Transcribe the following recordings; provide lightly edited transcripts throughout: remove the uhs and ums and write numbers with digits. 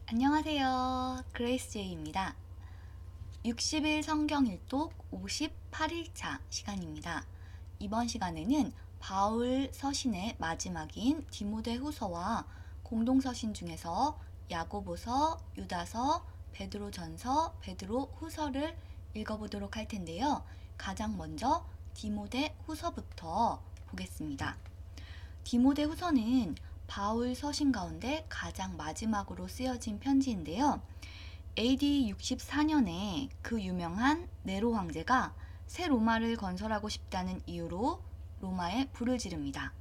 안녕하세요. 그레이스 제이입니다. 60일 성경 일독 58일차 시간입니다. 이번 시간에는 바울 서신의 마지막인 디모데후서와 공동서신 중에서 야고보서, 유다서, 베드로전서, 베드로후서를 읽어보도록 할 텐데요. 가장 먼저 디모데후서부터 보겠습니다. 디모데후서는 바울 서신 가운데 가장 마지막으로 쓰여진 편지인데요. AD 64년에 그 유명한 네로 황제가 새 로마를 건설하고 싶다는 이유로 로마에 불을 지릅니다.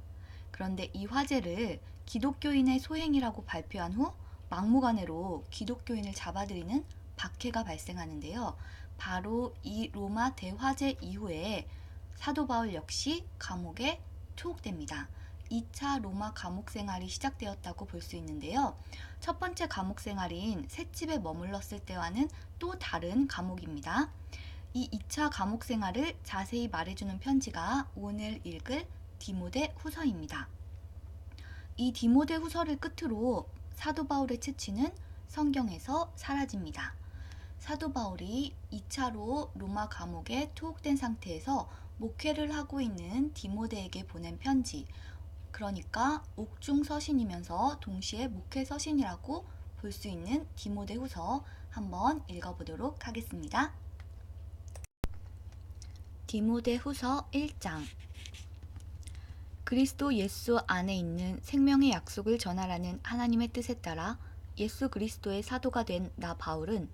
그런데 이 화제를 기독교인의 소행이라고 발표한 후 막무가내로 기독교인을 잡아들이는 박해가 발생하는데요. 바로 이 로마 대화재 이후에 사도 바울 역시 감옥에 투옥됩니다. 2차 로마 감옥 생활이 시작되었다고 볼 수 있는데요. 첫 번째 감옥 생활인 셋집에 머물렀을 때와는 또 다른 감옥입니다. 이 2차 감옥 생활을 자세히 말해주는 편지가 오늘 읽을 디모데 후서입니다. 이 디모데 후서를 끝으로 사도 바울의 채취는 성경에서 사라집니다. 사도 바울이 2차로 로마 감옥에 투옥된 상태에서 목회를 하고 있는 디모데에게 보낸 편지, 그러니까 옥중 서신이면서 동시에 목회 서신이라고 볼 수 있는 디모데 후서 한번 읽어보도록 하겠습니다. 디모데 후서 1장. 그리스도 예수 안에 있는 생명의 약속을 전하라는 하나님의 뜻에 따라 예수 그리스도의 사도가 된 나 바울은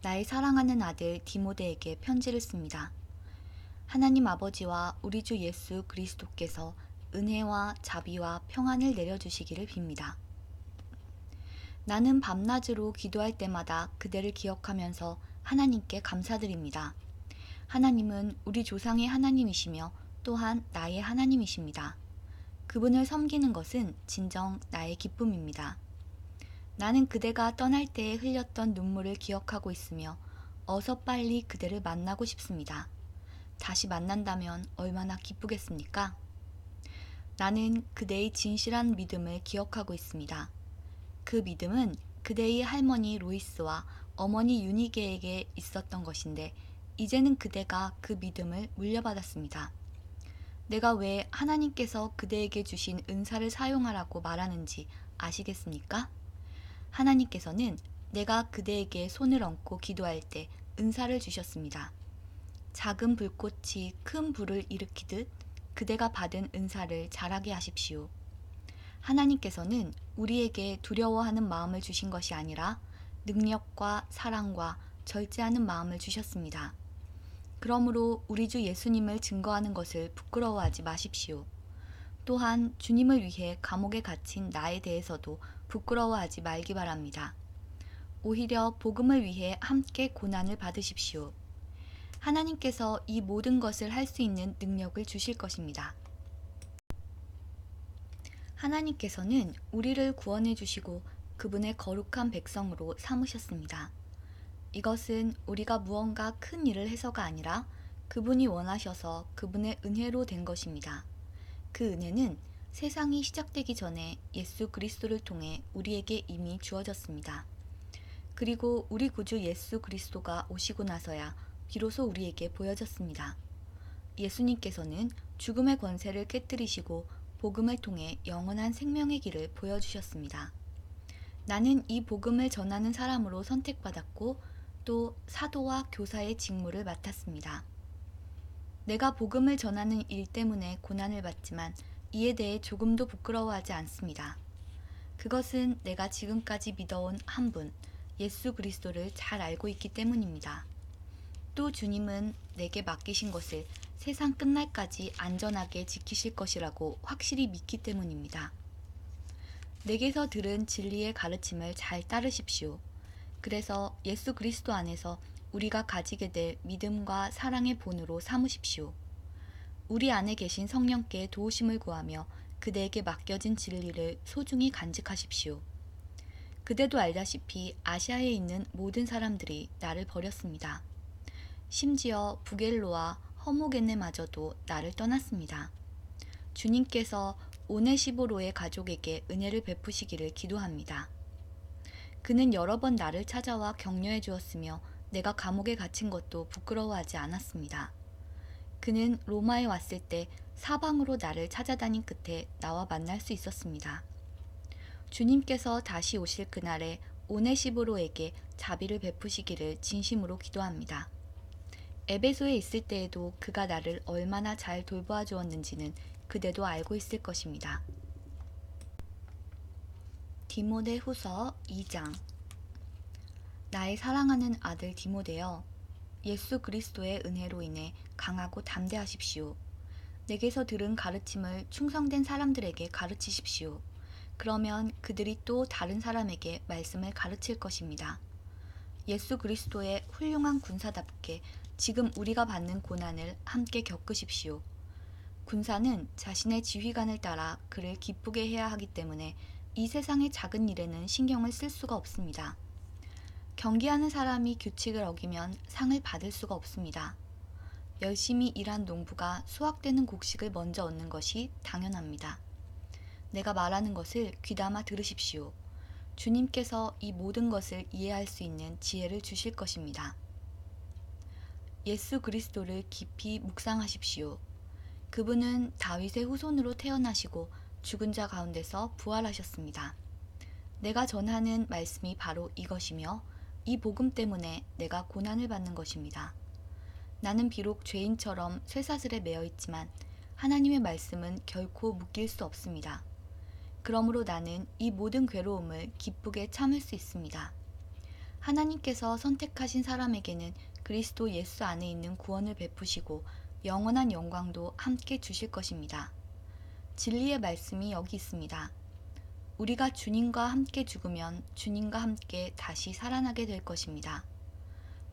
나의 사랑하는 아들 디모데에게 편지를 씁니다. 하나님 아버지와 우리 주 예수 그리스도께서 은혜와 자비와 평안을 내려주시기를 빕니다. 나는 밤낮으로 기도할 때마다 그대를 기억하면서 하나님께 감사드립니다. 하나님은 우리 조상의 하나님이시며 또한 나의 하나님이십니다. 그분을 섬기는 것은 진정 나의 기쁨입니다. 나는 그대가 떠날 때에 흘렸던 눈물을 기억하고 있으며 어서 빨리 그대를 만나고 싶습니다. 다시 만난다면 얼마나 기쁘겠습니까? 나는 그대의 진실한 믿음을 기억하고 있습니다. 그 믿음은 그대의 할머니 로이스와 어머니 유니게에게 있었던 것인데 이제는 그대가 그 믿음을 물려받았습니다. 내가 왜 하나님께서 그대에게 주신 은사를 사용하라고 말하는지 아시겠습니까? 하나님께서는 내가 그대에게 손을 얹고 기도할 때 은사를 주셨습니다. 작은 불꽃이 큰 불을 일으키듯 그대가 받은 은사를 자라게 하십시오. 하나님께서는 우리에게 두려워하는 마음을 주신 것이 아니라 능력과 사랑과 절제하는 마음을 주셨습니다. 그러므로 우리 주 예수님을 증거하는 것을 부끄러워하지 마십시오. 또한 주님을 위해 감옥에 갇힌 나에 대해서도 부끄러워하지 말기 바랍니다. 오히려 복음을 위해 함께 고난을 받으십시오. 하나님께서 이 모든 것을 할 수 있는 능력을 주실 것입니다. 하나님께서는 우리를 구원해 주시고 그분의 거룩한 백성으로 삼으셨습니다. 이것은 우리가 무언가 큰 일을 해서가 아니라 그분이 원하셔서 그분의 은혜로 된 것입니다. 그 은혜는 세상이 시작되기 전에 예수 그리스도를 통해 우리에게 이미 주어졌습니다. 그리고 우리 구주 예수 그리스도가 오시고 나서야 비로소 우리에게 보여졌습니다. 예수님께서는 죽음의 권세를 깨뜨리시고 복음을 통해 영원한 생명의 길을 보여주셨습니다. 나는 이 복음을 전하는 사람으로 선택받았고 또 사도와 교사의 직무를 맡았습니다. 내가 복음을 전하는 일 때문에 고난을 받지만 이에 대해 조금도 부끄러워하지 않습니다. 그것은 내가 지금까지 믿어온 한 분, 예수 그리스도를 잘 알고 있기 때문입니다. 또 주님은 내게 맡기신 것을 세상 끝날까지 안전하게 지키실 것이라고 확실히 믿기 때문입니다. 내게서 들은 진리의 가르침을 잘 따르십시오. 그래서 예수 그리스도 안에서 우리가 가지게 될 믿음과 사랑의 본으로 삼으십시오. 우리 안에 계신 성령께 도우심을 구하며 그대에게 맡겨진 진리를 소중히 간직하십시오. 그대도 알다시피 아시아에 있는 모든 사람들이 나를 버렸습니다. 심지어 부겔로와 허모게네마저도 나를 떠났습니다. 주님께서 오네시보로의 가족에게 은혜를 베푸시기를 기도합니다. 그는 여러 번 나를 찾아와 격려해 주었으며 내가 감옥에 갇힌 것도 부끄러워하지 않았습니다. 그는 로마에 왔을 때 사방으로 나를 찾아다닌 끝에 나와 만날 수 있었습니다. 주님께서 다시 오실 그날에 오네시보로에게 자비를 베푸시기를 진심으로 기도합니다. 에베소에 있을 때에도 그가 나를 얼마나 잘 돌보아 주었는지는 그대도 알고 있을 것입니다. 디모데후서 2장. 나의 사랑하는 아들 디모데여, 예수 그리스도의 은혜로 인해 강하고 담대하십시오. 내게서 들은 가르침을 충성된 사람들에게 가르치십시오. 그러면 그들이 또 다른 사람에게 말씀을 가르칠 것입니다. 예수 그리스도의 훌륭한 군사답게 지금 우리가 받는 고난을 함께 겪으십시오. 군사는 자신의 지휘관을 따라 그를 기쁘게 해야 하기 때문에 이 세상의 작은 일에는 신경을 쓸 수가 없습니다. 경기하는 사람이 규칙을 어기면 상을 받을 수가 없습니다. 열심히 일한 농부가 수확되는 곡식을 먼저 얻는 것이 당연합니다. 내가 말하는 것을 귀담아 들으십시오. 주님께서 이 모든 것을 이해할 수 있는 지혜를 주실 것입니다. 예수 그리스도를 깊이 묵상하십시오. 그분은 다윗의 후손으로 태어나시고 죽은 자 가운데서 부활하셨습니다. 내가 전하는 말씀이 바로 이것이며 이 복음 때문에 내가 고난을 받는 것입니다. 나는 비록 죄인처럼 쇠사슬에 매어 있지만 하나님의 말씀은 결코 묶일 수 없습니다. 그러므로 나는 이 모든 괴로움을 기쁘게 참을 수 있습니다. 하나님께서 선택하신 사람에게는 그리스도 예수 안에 있는 구원을 베푸시고 영원한 영광도 함께 주실 것입니다. 진리의 말씀이 여기 있습니다. 우리가 주님과 함께 죽으면 주님과 함께 다시 살아나게 될 것입니다.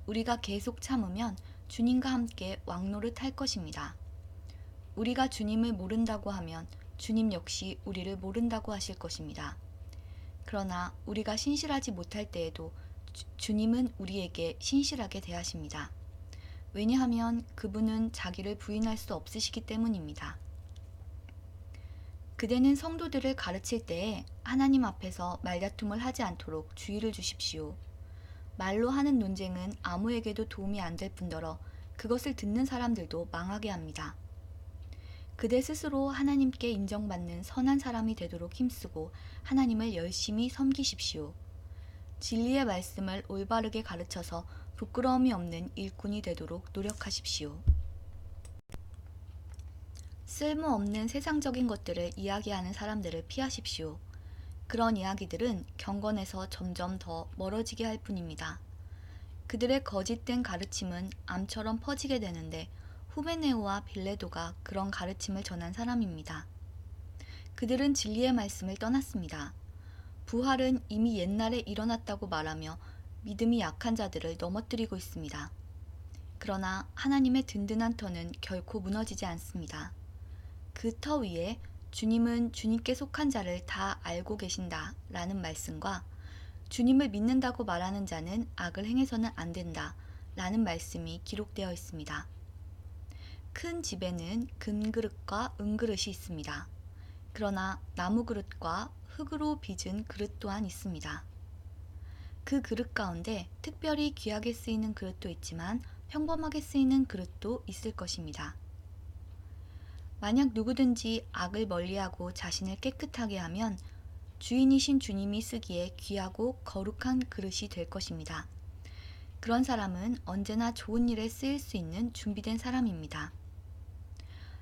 우리가 계속 참으면 주님과 함께 왕노릇 할 것입니다. 우리가 주님을 모른다고 하면 주님 역시 우리를 모른다고 하실 것입니다. 그러나 우리가 신실하지 못할 때에도 주님은 우리에게 신실하게 대하십니다. 왜냐하면 그분은 자기를 부인할 수 없으시기 때문입니다. 그대는 성도들을 가르칠 때에 하나님 앞에서 말다툼을 하지 않도록 주의를 주십시오. 말로 하는 논쟁은 아무에게도 도움이 안 될 뿐더러 그것을 듣는 사람들도 망하게 합니다. 그대 스스로 하나님께 인정받는 선한 사람이 되도록 힘쓰고 하나님을 열심히 섬기십시오. 진리의 말씀을 올바르게 가르쳐서 부끄러움이 없는 일꾼이 되도록 노력하십시오. 쓸모없는 세상적인 것들을 이야기하는 사람들을 피하십시오. 그런 이야기들은 경건에서 점점 더 멀어지게 할 뿐입니다. 그들의 거짓된 가르침은 암처럼 퍼지게 되는데 후메네오와 빌레도가 그런 가르침을 전한 사람입니다. 그들은 진리의 말씀을 떠났습니다. 부활은 이미 옛날에 일어났다고 말하며 믿음이 약한 자들을 넘어뜨리고 있습니다. 그러나 하나님의 든든한 터는 결코 무너지지 않습니다. 그 터 위에 주님은 주님께 속한 자를 다 알고 계신다 라는 말씀과 주님을 믿는다고 말하는 자는 악을 행해서는 안 된다 라는 말씀이 기록되어 있습니다. 큰 집에는 금그릇과 은그릇이 있습니다. 그러나 나무그릇과 흙으로 빚은 그릇 또한 있습니다. 그 그릇 가운데 특별히 귀하게 쓰이는 그릇도 있지만 평범하게 쓰이는 그릇도 있을 것입니다. 만약 누구든지 악을 멀리하고 자신을 깨끗하게 하면 주인이신 주님이 쓰기에 귀하고 거룩한 그릇이 될 것입니다. 그런 사람은 언제나 좋은 일에 쓰일 수 있는 준비된 사람입니다.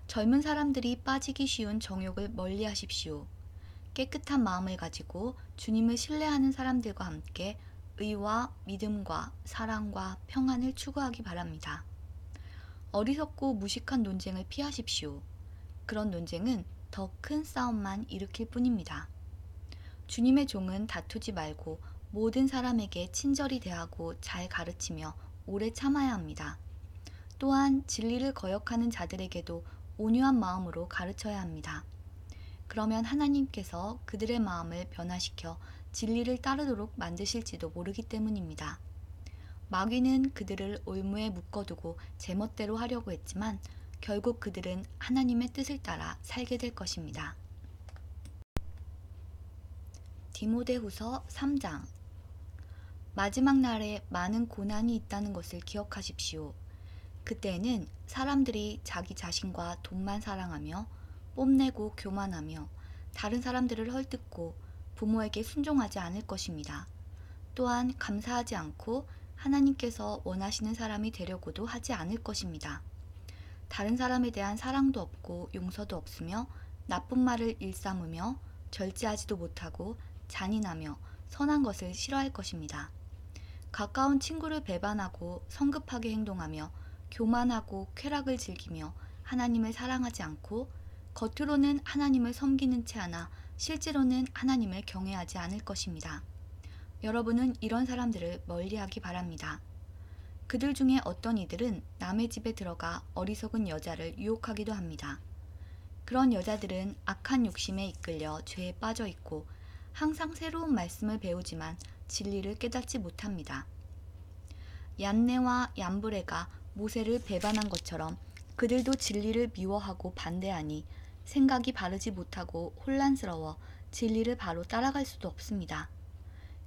젊은 사람들이 빠지기 쉬운 정욕을 멀리 하십시오. 깨끗한 마음을 가지고 주님을 신뢰하는 사람들과 함께 의와 믿음과 사랑과 평안을 추구하기 바랍니다. 어리석고 무식한 논쟁을 피하십시오. 그런 논쟁은 더 큰 싸움만 일으킬 뿐입니다. 주님의 종은 다투지 말고 모든 사람에게 친절히 대하고 잘 가르치며 오래 참아야 합니다. 또한 진리를 거역하는 자들에게도 온유한 마음으로 가르쳐야 합니다. 그러면 하나님께서 그들의 마음을 변화시켜 진리를 따르도록 만드실지도 모르기 때문입니다. 마귀는 그들을 올무에 묶어두고 제멋대로 하려고 했지만 결국 그들은 하나님의 뜻을 따라 살게 될 것입니다. 디모데후서 3장. 마지막 날에 많은 고난이 있다는 것을 기억하십시오. 그때에는 사람들이 자기 자신과 돈만 사랑하며 뽐내고 교만하며 다른 사람들을 헐뜯고 부모에게 순종하지 않을 것입니다. 또한 감사하지 않고 하나님께서 원하시는 사람이 되려고도 하지 않을 것입니다. 다른 사람에 대한 사랑도 없고 용서도 없으며 나쁜 말을 일삼으며 절제하지도 못하고 잔인하며 선한 것을 싫어할 것입니다. 가까운 친구를 배반하고 성급하게 행동하며 교만하고 쾌락을 즐기며 하나님을 사랑하지 않고 겉으로는 하나님을 섬기는 채 하나 실제로는 하나님을 경외하지 않을 것입니다. 여러분은 이런 사람들을 멀리하기 바랍니다. 그들 중에 어떤 이들은 남의 집에 들어가 어리석은 여자를 유혹하기도 합니다. 그런 여자들은 악한 욕심에 이끌려 죄에 빠져 있고 항상 새로운 말씀을 배우지만 진리를 깨닫지 못합니다. 얀네와 얀브레가 모세를 배반한 것처럼 그들도 진리를 미워하고 반대하니 생각이 바르지 못하고 혼란스러워 진리를 바로 따라갈 수도 없습니다.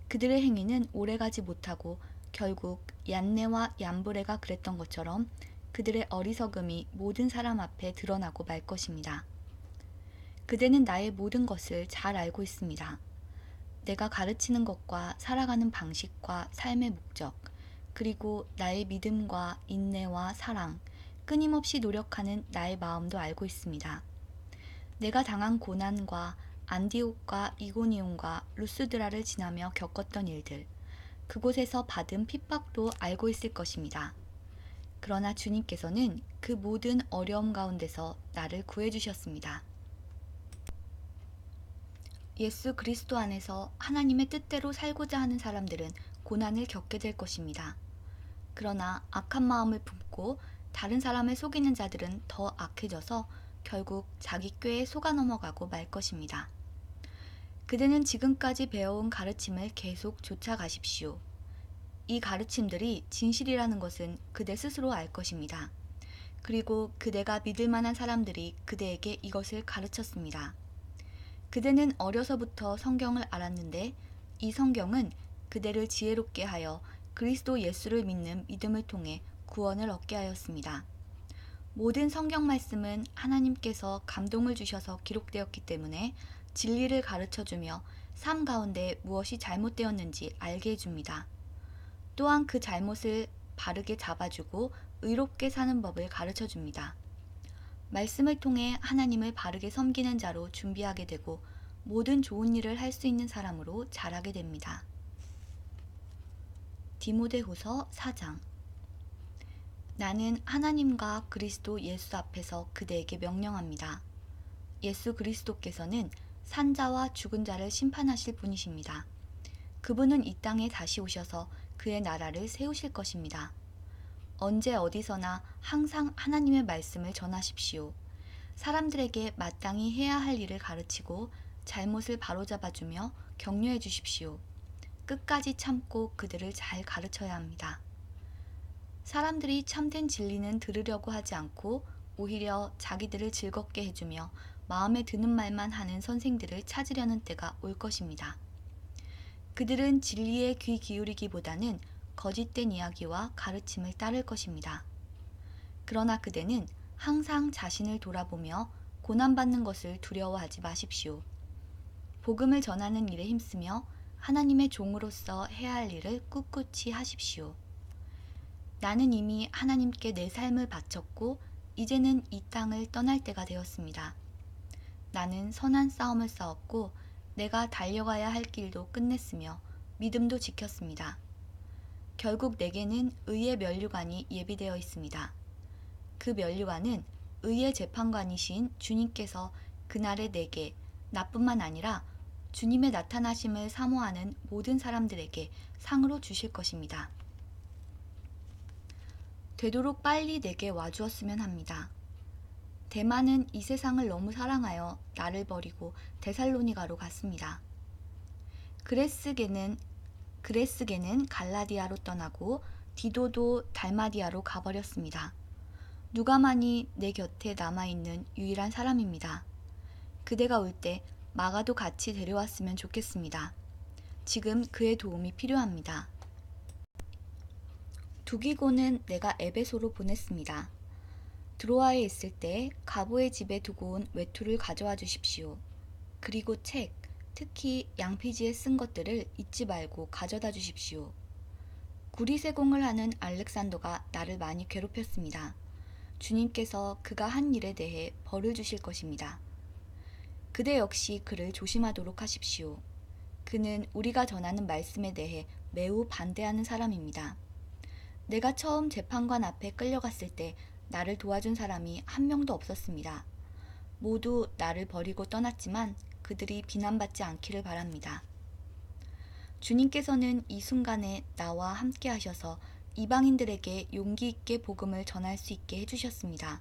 그들의 행위는 오래가지 못하고 결국 얀네와 얀브레가 그랬던 것처럼 그들의 어리석음이 모든 사람 앞에 드러나고 말 것입니다. 그대는 나의 모든 것을 잘 알고 있습니다. 내가 가르치는 것과 살아가는 방식과 삶의 목적, 그리고 나의 믿음과 인내와 사랑, 끊임없이 노력하는 나의 마음도 알고 있습니다. 내가 당한 고난과 안디옥과 이고니온과 루스드라를 지나며 겪었던 일들, 그곳에서 받은 핍박도 알고 있을 것입니다. 그러나 주님께서는 그 모든 어려움 가운데서 나를 구해주셨습니다. 예수 그리스도 안에서 하나님의 뜻대로 살고자 하는 사람들은 고난을 겪게 될 것입니다. 그러나 악한 마음을 품고 다른 사람을 속이는 자들은 더 악해져서 결국 자기 꾀에 속아 넘어가고 말 것입니다. 그대는 지금까지 배워온 가르침을 계속 쫓아가십시오. 이 가르침들이 진실이라는 것은 그대 스스로 알 것입니다. 그리고 그대가 믿을 만한 사람들이 그대에게 이것을 가르쳤습니다. 그대는 어려서부터 성경을 알았는데 이 성경은 그대를 지혜롭게 하여 그리스도 예수를 믿는 믿음을 통해 구원을 얻게 하였습니다. 모든 성경 말씀은 하나님께서 감동을 주셔서 기록되었기 때문에 진리를 가르쳐주며 삶 가운데 무엇이 잘못되었는지 알게 해줍니다. 또한 그 잘못을 바르게 잡아주고 의롭게 사는 법을 가르쳐줍니다. 말씀을 통해 하나님을 바르게 섬기는 자로 준비하게 되고 모든 좋은 일을 할 수 있는 사람으로 자라게 됩니다. 디모데후서 4장. 나는 하나님과 그리스도 예수 앞에서 그대에게 명령합니다. 예수 그리스도께서는 산자와 죽은 자를 심판하실 분이십니다. 그분은 이 땅에 다시 오셔서 그의 나라를 세우실 것입니다. 언제 어디서나 항상 하나님의 말씀을 전하십시오. 사람들에게 마땅히 해야 할 일을 가르치고 잘못을 바로잡아주며 격려해 주십시오. 끝까지 참고 그들을 잘 가르쳐야 합니다. 사람들이 참된 진리는 들으려고 하지 않고 오히려 자기들을 즐겁게 해주며 마음에 드는 말만 하는 선생들을 찾으려는 때가 올 것입니다. 그들은 진리에 귀 기울이기보다는 거짓된 이야기와 가르침을 따를 것입니다. 그러나 그대는 항상 자신을 돌아보며 고난받는 것을 두려워하지 마십시오. 복음을 전하는 일에 힘쓰며 하나님의 종으로서 해야 할 일을 꿋꿋이 하십시오. 나는 이미 하나님께 내 삶을 바쳤고 이제는 이 땅을 떠날 때가 되었습니다. 나는 선한 싸움을 싸웠고 내가 달려가야 할 길도 끝냈으며 믿음도 지켰습니다. 결국 내게는 의의 면류관이 예비되어 있습니다. 그 면류관은 의의 재판관이신 주님께서 그날에 내게 나뿐만 아니라 주님의 나타나심을 사모하는 모든 사람들에게 상으로 주실 것입니다. 되도록 빨리 내게 와주었으면 합니다. 대만은 이 세상을 너무 사랑하여 나를 버리고 데살로니가로 갔습니다. 그레스게는 갈라디아로 떠나고 디도도 달마디아로 가버렸습니다. 누가만이 내 곁에 남아있는 유일한 사람입니다. 그대가 올 때 마가도 같이 데려왔으면 좋겠습니다. 지금 그의 도움이 필요합니다. 두기고는 내가 에베소로 보냈습니다. 드로아에 있을 때 가보의 집에 두고 온 외투를 가져와 주십시오. 그리고 책, 특히 양피지에 쓴 것들을 잊지 말고 가져다 주십시오. 구리세공을 하는 알렉산더가 나를 많이 괴롭혔습니다. 주님께서 그가 한 일에 대해 벌을 주실 것입니다. 그대 역시 그를 조심하도록 하십시오. 그는 우리가 전하는 말씀에 대해 매우 반대하는 사람입니다. 내가 처음 재판관 앞에 끌려갔을 때 나를 도와준 사람이 한 명도 없었습니다. 모두 나를 버리고 떠났지만 그들이 비난받지 않기를 바랍니다. 주님께서는 이 순간에 나와 함께 하셔서 이방인들에게 용기 있게 복음을 전할 수 있게 해주셨습니다.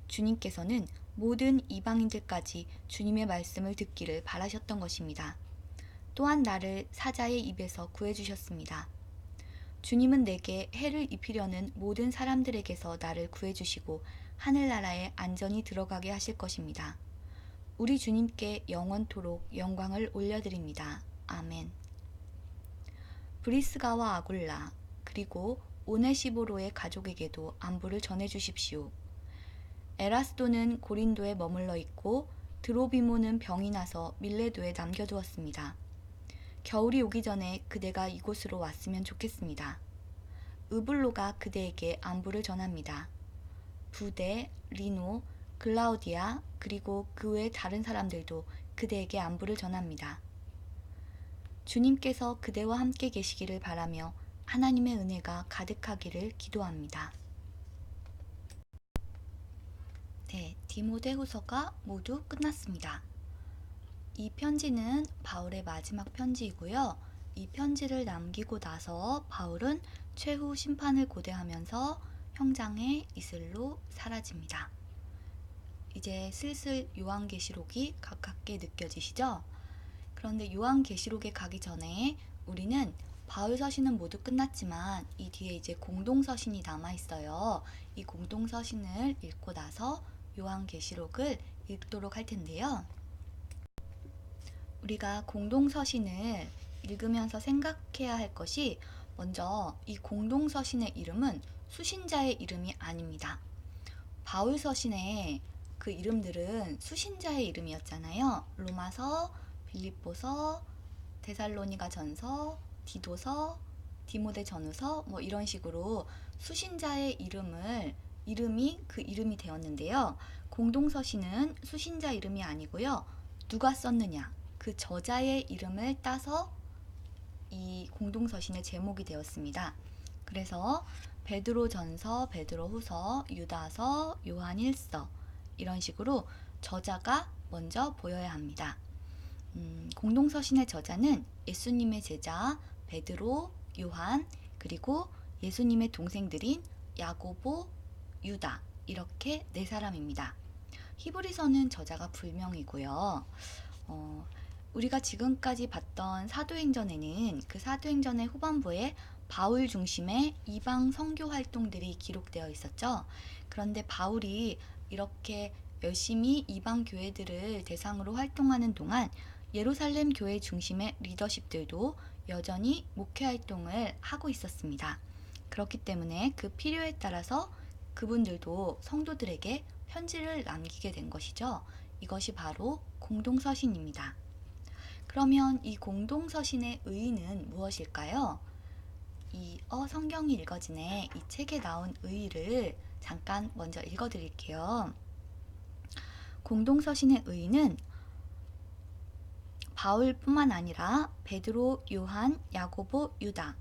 주님께서는 모든 이방인들까지 주님의 말씀을 듣기를 바라셨던 것입니다. 또한 나를 사자의 입에서 구해주셨습니다. 주님은 내게 해를 입히려는 모든 사람들에게서 나를 구해주시고 하늘나라에 안전히 들어가게 하실 것입니다. 우리 주님께 영원토록 영광을 올려드립니다. 아멘. 브리스가와 아굴라 그리고 오네시보로의 가족에게도 안부를 전해주십시오. 에라스도는 고린도에 머물러 있고 드로비모는 병이 나서 밀레도에 남겨두었습니다. 겨울이 오기 전에 그대가 이곳으로 왔으면 좋겠습니다. 으블로가 그대에게 안부를 전합니다. 부데, 리노, 글라우디아 그리고 그 외 다른 사람들도 그대에게 안부를 전합니다. 주님께서 그대와 함께 계시기를 바라며 하나님의 은혜가 가득하기를 기도합니다. 네, 디모데후서가 모두 끝났습니다. 이 편지는 바울의 마지막 편지이고요. 이 편지를 남기고 나서 바울은 최후 심판을 고대하면서 형장의 이슬로 사라집니다. 이제 슬슬 요한계시록이 가깝게 느껴지시죠? 그런데 요한계시록에 가기 전에 우리는 바울 서신은 모두 끝났지만 이 뒤에 이제 공동서신이 남아있어요. 이 공동서신을 읽고 나서 요한계시록을 읽도록 할 텐데요. 우리가 공동서신을 읽으면서 생각해야 할 것이 먼저 이 공동서신의 이름은 수신자의 이름이 아닙니다. 바울 서신의 그 이름들은 수신자의 이름이었잖아요. 로마서, 빌립보서, 데살로니가 전서, 디도서, 디모데 전후서 뭐 이런 식으로 수신자의 이름이 그 이름이 되었는데요. 공동서신은 수신자 이름이 아니고요. 누가 썼느냐 그 저자의 이름을 따서 이 공동서신의 제목이 되었습니다. 그래서 베드로전서, 베드로후서, 유다서, 요한일서 이런 식으로 저자가 먼저 보여야 합니다. 공동서신의 저자는 예수님의 제자 베드로, 요한 그리고 예수님의 동생들인 야고보, 유다 이렇게 네 사람입니다. 히브리서는 저자가 불명이고요. 우리가 지금까지 봤던 사도행전에는 그 사도행전의 후반부에 바울 중심의 이방 선교 활동들이 기록되어 있었죠. 그런데 바울이 이렇게 열심히 이방 교회들을 대상으로 활동하는 동안 예루살렘 교회 중심의 리더십들도 여전히 목회 활동을 하고 있었습니다. 그렇기 때문에 그 필요에 따라서 그분들도 성도들에게 편지를 남기게 된 것이죠. 이것이 바로 공동서신입니다. 그러면 이 공동서신의 의의는 무엇일까요? 성경이 읽어지네. 이 책에 나온 의의를 잠깐 먼저 읽어드릴게요. 공동서신의 의의는 바울뿐만 아니라 베드로, 요한, 야고보, 유다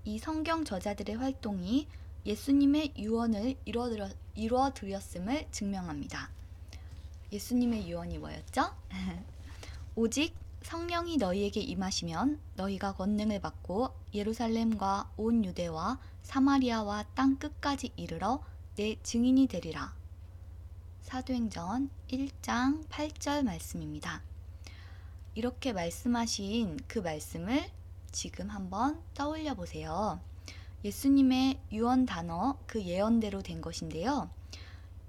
이 성경 저자들의 활동이 예수님의 유언을 이루어드렸음을 증명합니다. 예수님의 유언이 뭐였죠? 오직 성령이 너희에게 임하시면 너희가 권능을 받고 예루살렘과 온 유대와 사마리아와 땅 끝까지 이르러 내 증인이 되리라. 사도행전 1장 8절 말씀입니다. 이렇게 말씀하신 그 말씀을 지금 한번 떠올려 보세요. 예수님의 유언 단어 그 예언대로 된 것인데요.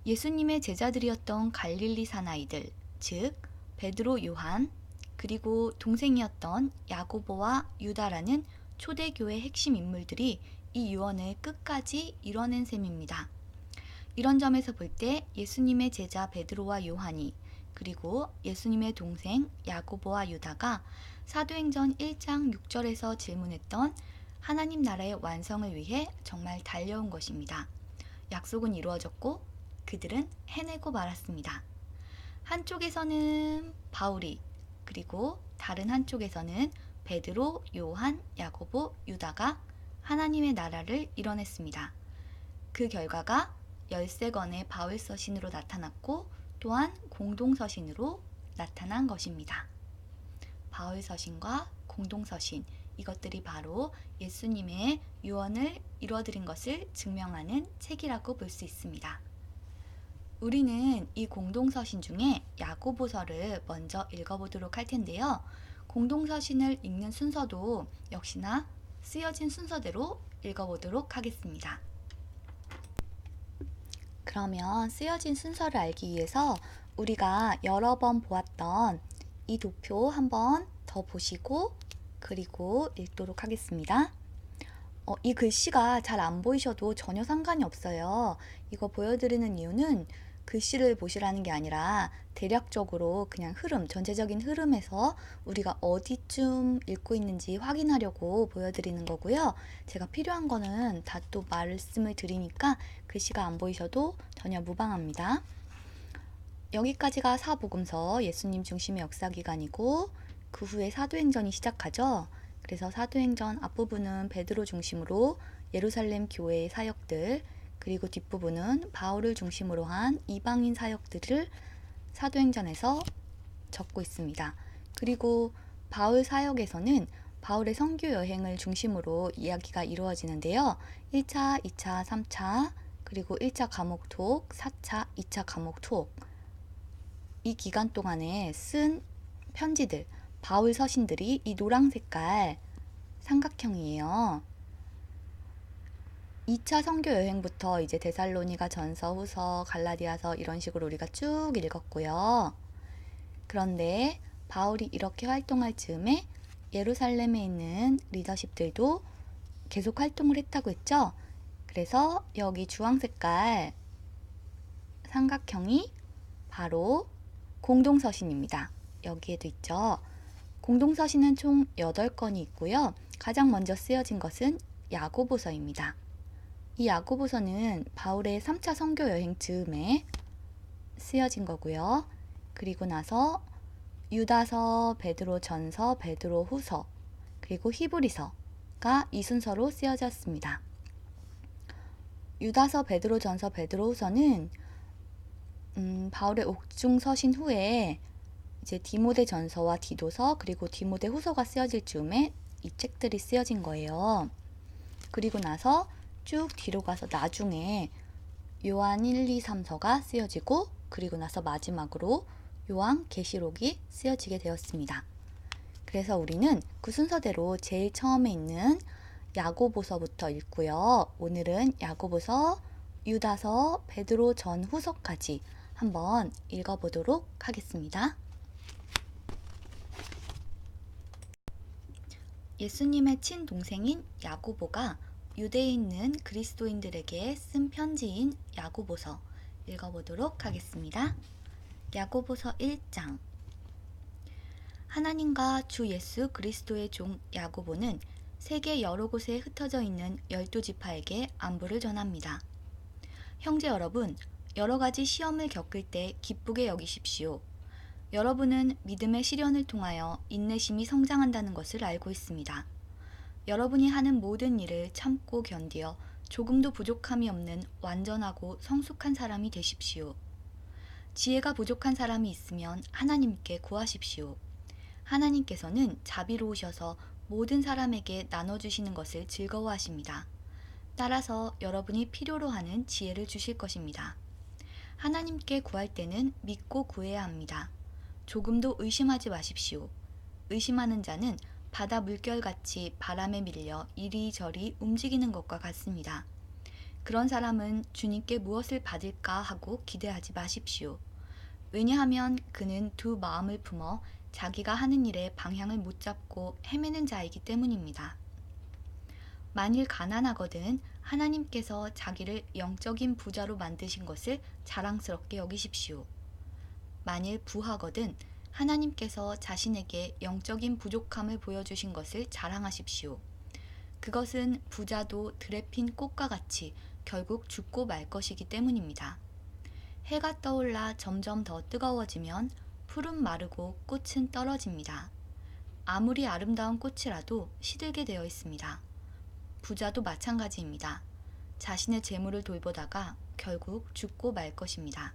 예수님의 제자들이었던 갈릴리 사나이들, 즉 베드로, 요한, 그리고 동생이었던 야고보와 유다라는 초대교회 핵심 인물들이 이 유언을 끝까지 이뤄낸 셈입니다. 이런 점에서 볼 때 예수님의 제자 베드로와 요한이 그리고 예수님의 동생 야고보와 유다가 사도행전 1장 6절에서 질문했던 하나님 나라의 완성을 위해 정말 달려온 것입니다. 약속은 이루어졌고 그들은 해내고 말았습니다. 한쪽에서는 바울이 그리고 다른 한쪽에서는 베드로, 요한, 야고보, 유다가 하나님의 나라를 이뤄냈습니다. 그 결과가 13권의 바울 서신으로 나타났고 또한 공동서신으로 나타난 것입니다. 바울 서신과 공동서신, 이것들이 바로 예수님의 유언을 이뤄드린 것을 증명하는 책이라고 볼 수 있습니다. 우리는 이 공동서신 중에 야고보서를 먼저 읽어보도록 할 텐데요. 공동서신을 읽는 순서도 역시나 쓰여진 순서대로 읽어보도록 하겠습니다. 그러면 쓰여진 순서를 알기 위해서 우리가 여러 번 보았던 이 도표 한번 더 보시고 그리고 읽도록 하겠습니다. 이 글씨가 잘 안 보이셔도 전혀 상관이 없어요. 이거 보여드리는 이유는 글씨를 보시라는 게 아니라 대략적으로 그냥 흐름, 전체적인 흐름에서 우리가 어디쯤 읽고 있는지 확인하려고 보여드리는 거고요. 제가 필요한 거는 다 또 말씀을 드리니까 글씨가 안 보이셔도 전혀 무방합니다. 여기까지가 사복음서, 예수님 중심의 역사기간이고 그 후에 사도행전이 시작하죠. 그래서 사도행전 앞부분은 베드로 중심으로 예루살렘 교회의 사역들, 그리고 뒷부분은 바울을 중심으로 한 이방인 사역들을 사도행전에서 적고 있습니다. 그리고 바울 사역에서는 바울의 선교 여행을 중심으로 이야기가 이루어지는데요. 1차, 2차, 3차, 그리고 1차 감옥 투옥, 4차, 2차 감옥 투옥. 이 기간 동안에 쓴 편지들, 바울 서신들이 이 노랑 색깔 삼각형이에요. 2차 선교 여행부터 이제 데살로니가 전서, 후서, 갈라디아서 이런 식으로 우리가 쭉 읽었고요. 그런데 바울이 이렇게 활동할 즈음에 예루살렘에 있는 리더십들도 계속 활동을 했다고 했죠. 그래서 여기 주황 색깔 삼각형이 바로 공동서신입니다. 여기에도 있죠. 공동서신은 총 8건이 있고요. 가장 먼저 쓰여진 것은 야고보서입니다. 이 야고보서는 바울의 3차 선교 여행 즈음에 쓰여진 거고요. 그리고 나서 유다서, 베드로 전서, 베드로 후서, 그리고 히브리서가 이 순서로 쓰여졌습니다. 유다서, 베드로 전서, 베드로 후서는 바울의 옥중 서신 후에 이제 디모데 전서와 디도서 그리고 디모데 후서가 쓰여질 즈음에 이 책들이 쓰여진 거예요. 그리고 나서 쭉 뒤로 가서 나중에 요한 1, 2, 3서가 쓰여지고 그리고 나서 마지막으로 요한 계시록이 쓰여지게 되었습니다. 그래서 우리는 그 순서대로 제일 처음에 있는 야고보서부터 읽고요. 오늘은 야고보서, 유다서, 베드로 전 후서까지 한번 읽어보도록 하겠습니다. 예수님의 친동생인 야고보가 유대에 있는 그리스도인들에게 쓴 편지인 야고보서 읽어보도록 하겠습니다. 야고보서 1장. 하나님과 주 예수 그리스도의 종 야고보는 세계 여러 곳에 흩어져 있는 12지파에게 안부를 전합니다. 형제 여러분, 여러 가지 시험을 겪을 때 기쁘게 여기십시오. 여러분은 믿음의 시련을 통하여 인내심이 성장한다는 것을 알고 있습니다. 여러분이 하는 모든 일을 참고 견디어 조금도 부족함이 없는 완전하고 성숙한 사람이 되십시오. 지혜가 부족한 사람이 있으면 하나님께 구하십시오. 하나님께서는 자비로우셔서 모든 사람에게 나눠주시는 것을 즐거워하십니다. 따라서 여러분이 필요로 하는 지혜를 주실 것입니다. 하나님께 구할 때는 믿고 구해야 합니다. 조금도 의심하지 마십시오. 의심하는 자는 바다 물결같이 바람에 밀려 이리저리 움직이는 것과 같습니다. 그런 사람은 주님께 무엇을 받을까 하고 기대하지 마십시오. 왜냐하면 그는 두 마음을 품어 자기가 하는 일에 방향을 못 잡고 헤매는 자이기 때문입니다. 만일 가난하거든 하나님께서 자기를 영적인 부자로 만드신 것을 자랑스럽게 여기십시오. 만일 부하거든 하나님께서 자신에게 영적인 부족함을 보여주신 것을 자랑하십시오. 그것은 부자도 들에 핀 꽃과 같이 결국 죽고 말 것이기 때문입니다. 해가 떠올라 점점 더 뜨거워지면 풀은 마르고 꽃은 떨어집니다. 아무리 아름다운 꽃이라도 시들게 되어 있습니다. 부자도 마찬가지입니다. 자신의 재물을 돌보다가 결국 죽고 말 것입니다.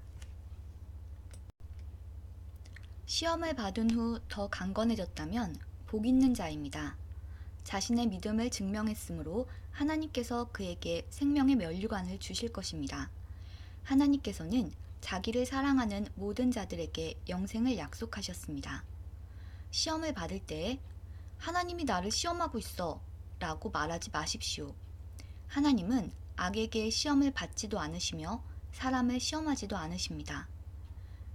시험을 받은 후 더 강건해졌다면 복 있는 자입니다. 자신의 믿음을 증명했으므로 하나님께서 그에게 생명의 면류관을 주실 것입니다. 하나님께서는 자기를 사랑하는 모든 자들에게 영생을 약속하셨습니다. 시험을 받을 때 하나님이 나를 시험하고 있어 라고 말하지 마십시오. 하나님은 악에게 시험을 받지도 않으시며 사람을 시험하지도 않으십니다.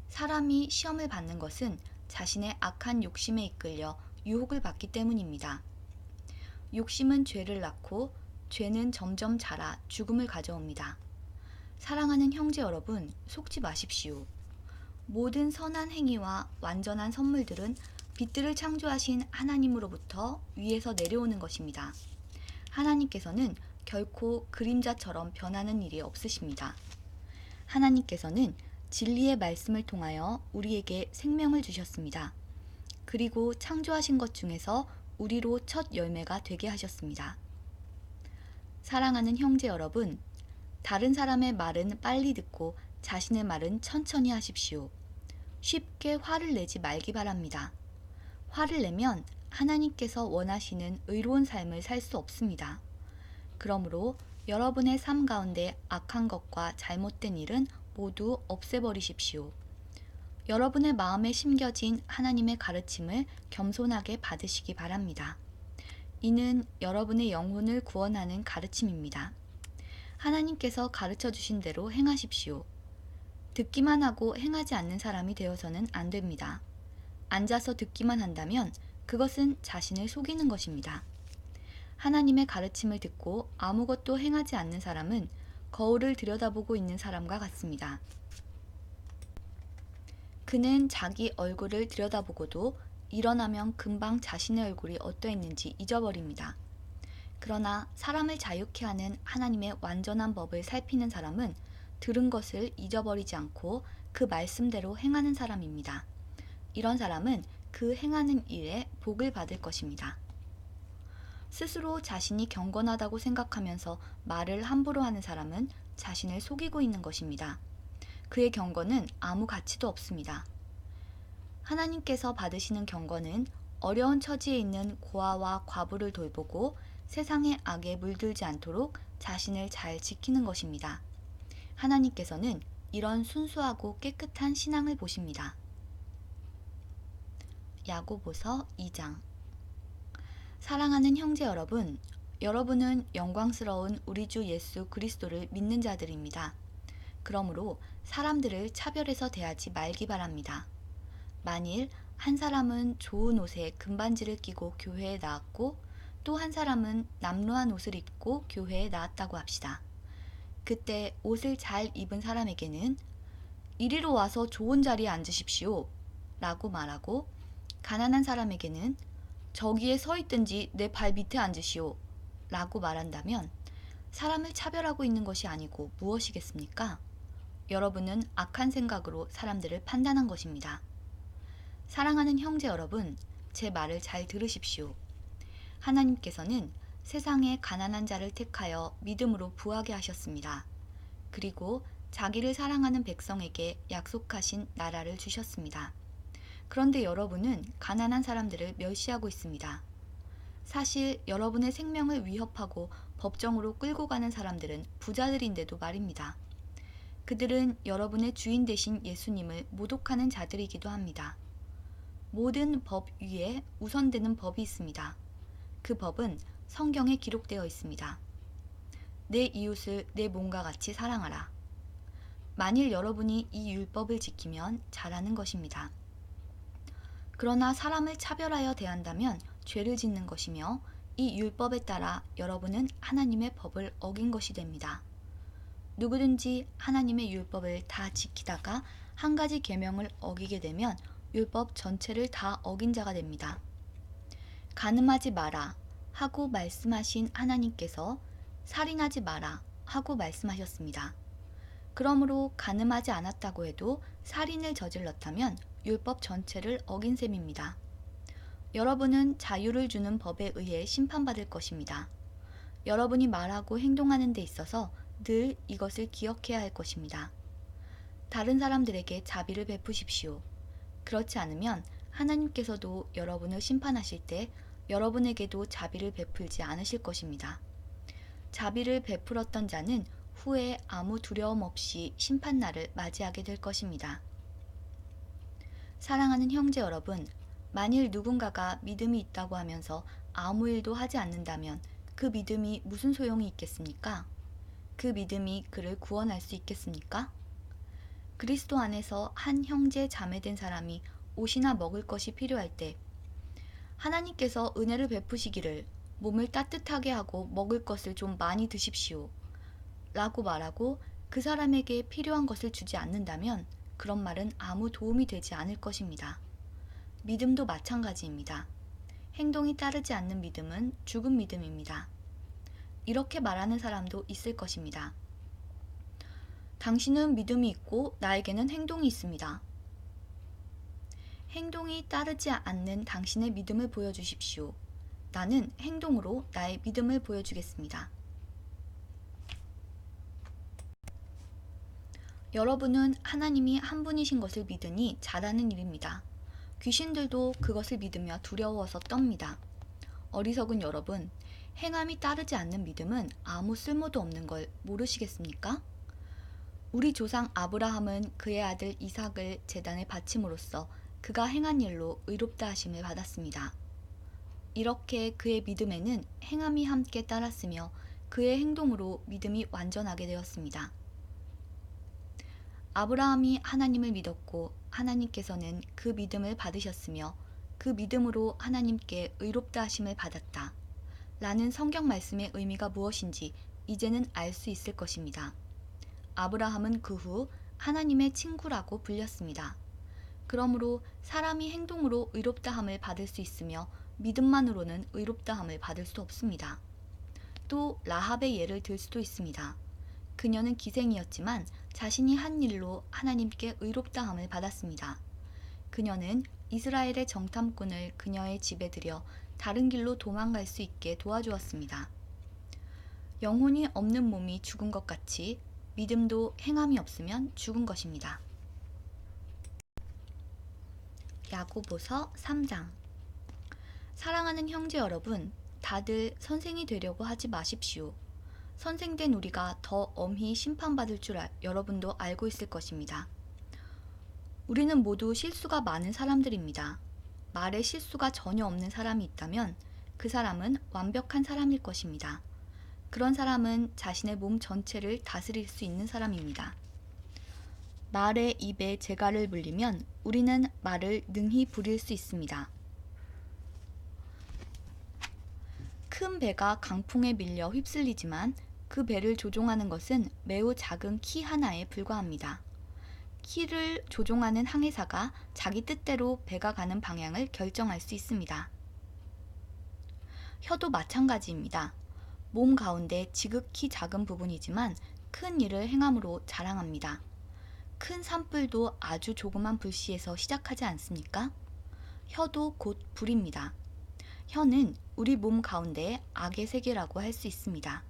사람이 시험을 받는 것은 자신의 악한 욕심에 이끌려 유혹을 받기 때문입니다. 욕심은 죄를 낳고 죄는 점점 자라 죽음을 가져옵니다. 사랑하는 형제 여러분, 속지 마십시오. 모든 선한 행위와 완전한 선물들은 빛들을 창조하신 하나님으로부터 위에서 내려오는 것입니다. 하나님께서는 결코 그림자처럼 변하는 일이 없으십니다. 하나님께서는 진리의 말씀을 통하여 우리에게 생명을 주셨습니다. 그리고 창조하신 것 중에서 우리로 첫 열매가 되게 하셨습니다. 사랑하는 형제 여러분, 다른 사람의 말은 빨리 듣고 자신의 말은 천천히 하십시오. 쉽게 화를 내지 말기 바랍니다. 화를 내면 하나님께서 원하시는 의로운 삶을 살 수 없습니다. 그러므로 여러분의 삶 가운데 악한 것과 잘못된 일은 모두 없애버리십시오. 여러분의 마음에 심겨진 하나님의 가르침을 겸손하게 받으시기 바랍니다. 이는 여러분의 영혼을 구원하는 가르침입니다. 하나님께서 가르쳐 주신 대로 행하십시오. 듣기만 하고 행하지 않는 사람이 되어서는 안 됩니다. 앉아서 듣기만 한다면 그것은 자신을 속이는 것입니다. 하나님의 가르침을 듣고 아무것도 행하지 않는 사람은 거울을 들여다보고 있는 사람과 같습니다. 그는 자기 얼굴을 들여다보고도 일어나면 금방 자신의 얼굴이 어떠했는지 잊어버립니다. 그러나 사람을 자유케 하는 하나님의 완전한 법을 살피는 사람은 들은 것을 잊어버리지 않고 그 말씀대로 행하는 사람입니다. 이런 사람은 그 행하는 일에 복을 받을 것입니다. 스스로 자신이 경건하다고 생각하면서 말을 함부로 하는 사람은 자신을 속이고 있는 것입니다. 그의 경건은 아무 가치도 없습니다. 하나님께서 받으시는 경건은 어려운 처지에 있는 고아와 과부를 돌보고 세상의 악에 물들지 않도록 자신을 잘 지키는 것입니다. 하나님께서는 이런 순수하고 깨끗한 신앙을 보십니다. 야고보서 2장. 사랑하는 형제 여러분, 여러분은 영광스러운 우리 주 예수 그리스도를 믿는 자들입니다. 그러므로 사람들을 차별해서 대하지 말기 바랍니다. 만일 한 사람은 좋은 옷에 금반지를 끼고 교회에 나왔고 또 한 사람은 남루한 옷을 입고 교회에 나왔다고 합시다. 그때 옷을 잘 입은 사람에게는 이리로 와서 좋은 자리에 앉으십시오 라고 말하고, 가난한 사람에게는 저기에 서 있든지 내 발 밑에 앉으시오 라고 말한다면 사람을 차별하고 있는 것이 아니고 무엇이겠습니까? 여러분은 악한 생각으로 사람들을 판단한 것입니다. 사랑하는 형제 여러분, 제 말을 잘 들으십시오. 하나님께서는 세상에 가난한 자를 택하여 믿음으로 부하게 하셨습니다. 그리고 자기를 사랑하는 백성에게 약속하신 나라를 주셨습니다. 그런데 여러분은 가난한 사람들을 멸시하고 있습니다. 사실 여러분의 생명을 위협하고 법정으로 끌고 가는 사람들은 부자들인데도 말입니다. 그들은 여러분의 주인 되신 예수님을 모독하는 자들이기도 합니다. 모든 법 위에 우선되는 법이 있습니다. 그 법은 성경에 기록되어 있습니다. 내 이웃을 내 몸과 같이 사랑하라. 만일 여러분이 이 율법을 지키면 잘하는 것입니다. 그러나 사람을 차별하여 대한다면 죄를 짓는 것이며 이 율법에 따라 여러분은 하나님의 법을 어긴 것이 됩니다. 누구든지 하나님의 율법을 다 지키다가 한 가지 계명을 어기게 되면 율법 전체를 다 어긴 자가 됩니다. 간음하지 마라 하고 말씀하신 하나님께서 살인하지 마라 하고 말씀하셨습니다. 그러므로 간음하지 않았다고 해도 살인을 저질렀다면 율법 전체를 어긴 셈입니다. 여러분은 자유를 주는 법에 의해 심판받을 것입니다. 여러분이 말하고 행동하는 데 있어서 늘 이것을 기억해야 할 것입니다. 다른 사람들에게 자비를 베푸십시오. 그렇지 않으면 하나님께서도 여러분을 심판하실 때 여러분에게도 자비를 베풀지 않으실 것입니다. 자비를 베풀었던 자는 후에 아무 두려움 없이 심판날을 맞이하게 될 것입니다. 사랑하는 형제 여러분, 만일 누군가가 믿음이 있다고 하면서 아무 일도 하지 않는다면 그 믿음이 무슨 소용이 있겠습니까? 그 믿음이 그를 구원할 수 있겠습니까? 그리스도 안에서 한 형제 자매된 사람이 옷이나 먹을 것이 필요할 때 하나님께서 은혜를 베푸시기를 몸을 따뜻하게 하고 먹을 것을 좀 많이 드십시오 라고 말하고 그 사람에게 필요한 것을 주지 않는다면 그런 말은 아무 도움이 되지 않을 것입니다. 믿음도 마찬가지입니다. 행동이 따르지 않는 믿음은 죽은 믿음입니다. 이렇게 말하는 사람도 있을 것입니다. 당신은 믿음이 있고 나에게는 행동이 있습니다. 행동이 따르지 않는 당신의 믿음을 보여주십시오. 나는 행동으로 나의 믿음을 보여주겠습니다. 여러분은 하나님이 한 분이신 것을 믿으니 잘하는 일입니다. 귀신들도 그것을 믿으며 두려워서 떱니다. 어리석은 여러분, 행함이 따르지 않는 믿음은 아무 쓸모도 없는 걸 모르시겠습니까? 우리 조상 아브라함은 그의 아들 이삭을 제단에 바침으로써 그가 행한 일로 의롭다 하심을 받았습니다. 이렇게 그의 믿음에는 행함이 함께 따랐으며 그의 행동으로 믿음이 완전하게 되었습니다. 아브라함이 하나님을 믿었고 하나님께서는 그 믿음을 받으셨으며 그 믿음으로 하나님께 의롭다 하심을 받았다. 라는 성경 말씀의 의미가 무엇인지 이제는 알 수 있을 것입니다. 아브라함은 그 후 하나님의 친구라고 불렸습니다. 그러므로 사람이 행동으로 의롭다함을 받을 수 있으며 믿음만으로는 의롭다함을 받을 수 없습니다. 또 라합의 예를 들 수도 있습니다. 그녀는 기생이었지만 자신이 한 일로 하나님께 의롭다함을 받았습니다. 그녀는 이스라엘의 정탐꾼을 그녀의 집에 들여 다른 길로 도망갈 수 있게 도와주었습니다. 영혼이 없는 몸이 죽은 것 같이 믿음도 행함이 없으면 죽은 것입니다. 야고보서 3장. 사랑하는 형제 여러분, 다들 선생이 되려고 하지 마십시오. 선생된 우리가 더 엄히 심판받을 줄 여러분도 알고 있을 것입니다. 우리는 모두 실수가 많은 사람들입니다. 말에 실수가 전혀 없는 사람이 있다면 그 사람은 완벽한 사람일 것입니다. 그런 사람은 자신의 몸 전체를 다스릴 수 있는 사람입니다. 말의 입에 재갈을 물리면 우리는 말을 능히 부릴 수 있습니다. 큰 배가 강풍에 밀려 휩쓸리지만 그 배를 조종하는 것은 매우 작은 키 하나에 불과합니다. 키를 조종하는 항해사가 자기 뜻대로 배가 가는 방향을 결정할 수 있습니다. 혀도 마찬가지입니다. 몸 가운데 지극히 작은 부분이지만 큰 일을 행함으로 자랑합니다. 큰 산불도 아주 조그만 불씨에서 시작하지 않습니까? 혀도 곧 불입니다. 혀는 우리 몸 가운데의 악의 세계라고 할 수 있습니다.